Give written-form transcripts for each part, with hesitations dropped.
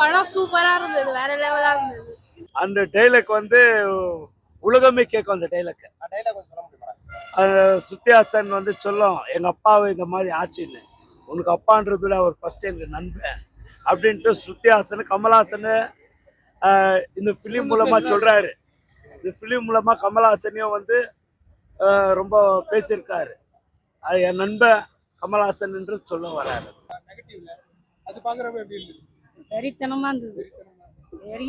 படம் சூப்பரா இருந்தது, வேற லெவலா இருந்தது. அந்த டைலாக் வந்து உலகமே கேட்கும். அந்த டைலாக் சுத்தியாசன் வந்து சொல்லும், எங்க அப்பாவை இந்த மாதிரி ஆச்சுன்னு. உனக்கு அப்பான்றதுல அவர் ஃபர்ஸ்ட் எனக்கு நண்பன் அப்படின்ட்டு சுத்தியாசன் கமல்ஹாசன் இந்த ஃபிலிம் மூலமா சொல்றாரு. இந்த ஃபிலிம் மூலமா கமல்ஹாசனையும் வந்து ரொம்ப பேசியிருக்காரு. அது என் நண்பன் கமல்ஹாசன் என்று சொல்ல வராரு. அது பாக்குறப்ப எப்படி இருந்தது? வெறித்தனமா இருந்தது. வெறி.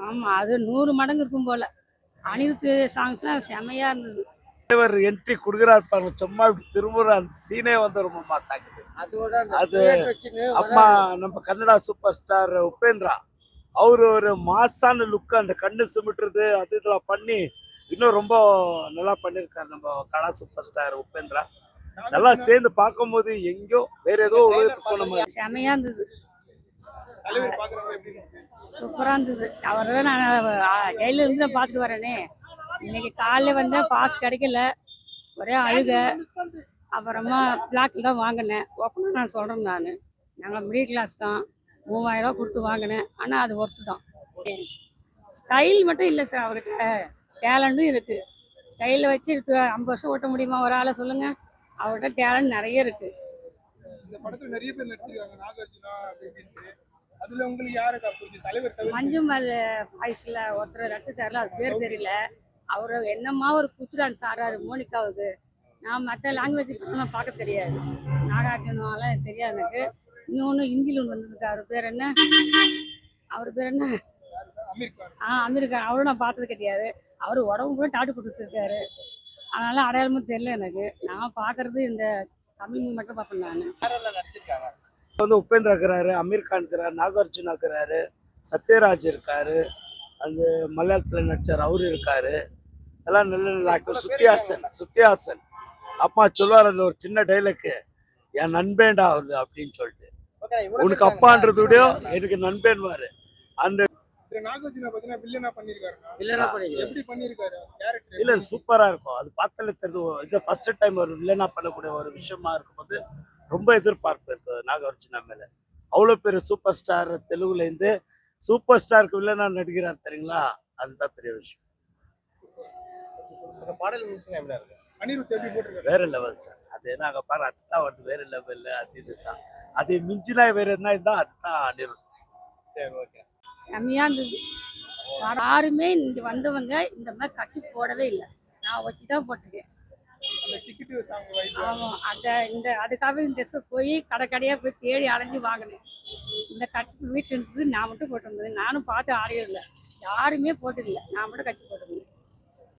ஆமா, அது 100 மடங்கு இருக்கும் போல. அனிருத் சாங்ஸ்லாம் செமையா இருந்தது. தலைவர் என்ட்ரி கொடுக்குறாரு பாருங்க, சும்மா இப்படி திரும்புற அந்த சீனே வந்து ரொம்ப மாசாக்குது. அது அம்மா நம்ம கன்னடா சூப்பர் ஸ்டார் உபேந்திரா அவரு ஒரு மாசான லுக், அந்த கண்ணு சிமிட்டுறது அது இதெல்லாம் பண்ணி இன்னும் ரொம்ப நல்லா பண்ணியிருக்காரு நம்ம கன்னடா சூப்பர் ஸ்டார் உபேந்திரா. நல்லா சேர்ந்து பார்க்கும் போது எங்கேயோ வேற ஏதோ உலகத்துக்கு போன மாதிரி செமையா இருந்தது. சூப்பரா இருந்தது. அவரை நான் கையில இருந்து நான் பார்த்துட்டு வரேனே. இன்னைக்கு காலையில் வந்தேன், பாஸ் கிடைக்கல, ஒரே அழுக. அப்புறமா பிளாக்ல தான் வாங்கினேன். ஓப்பனாக நான் சொல்கிறேன், நாங்கள் மிடில் கிளாஸ் தான், 3000 ரூபா கொடுத்து வாங்கினேன். ஆனால் அது ஒர்த்து தான். ஸ்டைல் மட்டும் இல்லை சார், அவர்கிட்ட டேலண்ட்டும் இருக்குது. ஸ்டைலில் வச்சு 50 வருஷம் ஓட்ட முடியுமா ஒரு ஆளை சொல்லுங்கள்? அவர்கிட்ட டேலண்ட் நிறைய இருக்குது. இந்த படத்துல நிறைய பேர் நடிச்சிருக்காங்க. நாகார்ஜுனா, அதுல உங்களுக்கு யாருக்கு புரிஞ்சு? தலைவர் மஞ்சுமல் வாய்ஸ்ல ஒருத்தர் நடிச்சிருக்காருல, அது பேர் தெரியல. அவரு என்னம்மா ஒரு குத்துடான்ஸ் ஆடுறாரு மோனிகாவுக்கு. நான் மற்ற லாங்குவேஜ் படம் பார்க்க தெரியாது, நாகார்ஜுனாலாம் எனக்கு தெரியாது எனக்கு. இன்னொன்று ஹிந்தியில் ஒன்று வந்திருக்கு, அவர் பேர் என்ன? அமீர் கான். அவரும் நான் பார்த்தது கிடையாது. அவர் உடம்பு கூட டாட்டு போட்டு வச்சிருக்காரு, அதனால அடையாளமும் தெரியல எனக்கு. நான் பார்க்கறது இந்த தமிழ் மூவி மட்டும் பார்ப்பேன் நான். வந்து உபேந்திரா இருக்கிறாரு, அமீர் கான் இருக்கிறாரு, நாகார்ஜுனா இருக்கிறாரு, சத்யராஜ் இருக்காரு, அந்த மலையாளத்தில் நடிச்சார் அவரு இருக்காரு. எல்லாம் நல்ல நல்ல ஆக்டர். சுத்தியாசன் அப்பா சொல்லுவார் அந்த ஒரு சின்ன டைலாக்கு, என் நண்பேண்டா அவரு அப்படின்னு சொல்லிட்டு. உனக்கு அப்பான்றத விட எனக்கு நண்பேன்வாரு. அந்த இல்ல சூப்பரா இருக்கும். அது பார்த்தாலே தெரியுது, இது ஃபர்ஸ்ட் டைம் ஒரு வில்லனா பண்ணக்கூடிய ஒரு விஷயமா இருக்கும்போது ரொம்ப எதிர்பார்ப்பு இருக்கு நாகார்ஜுனா மேல. அவ்வளோ பெரிய சூப்பர் ஸ்டார், தெலுங்குல இருந்து சூப்பர் ஸ்டாருக்கு வில்லனா நடிக்கிறார் தெரியுங்களா, அதுதான் பெரிய விஷயம். வேற லெவல் சார். அது நாங்க பாரு, அதுதான் வந்து வேற லெவல். அது இதுதான், அது மிஞ்சினா வேற என்ன இருந்தா அதுதான் அனிருத். செம்மையா இருந்தது. யாருமே இங்க வந்தவங்க இந்த மாதிரி கட்சி போடவே இல்லை, நான் வச்சுதான் போட்டிருக்கேன். ஆமாம், அதுக்காக இந்த ட்ரெஸ்ஸை போய் கடையாக போய் தேடி அலைஞ்சு வாங்கினேன். இந்த கட்சிக்கு வீட்டில் இருந்தது, நான் மட்டும் போட்டிருந்தது. நானும் பார்த்து ஆடையும் இல்லை, யாருமே போட்டதில்லை, நான் மட்டும் கட்சி போட்டிருந்தேன்.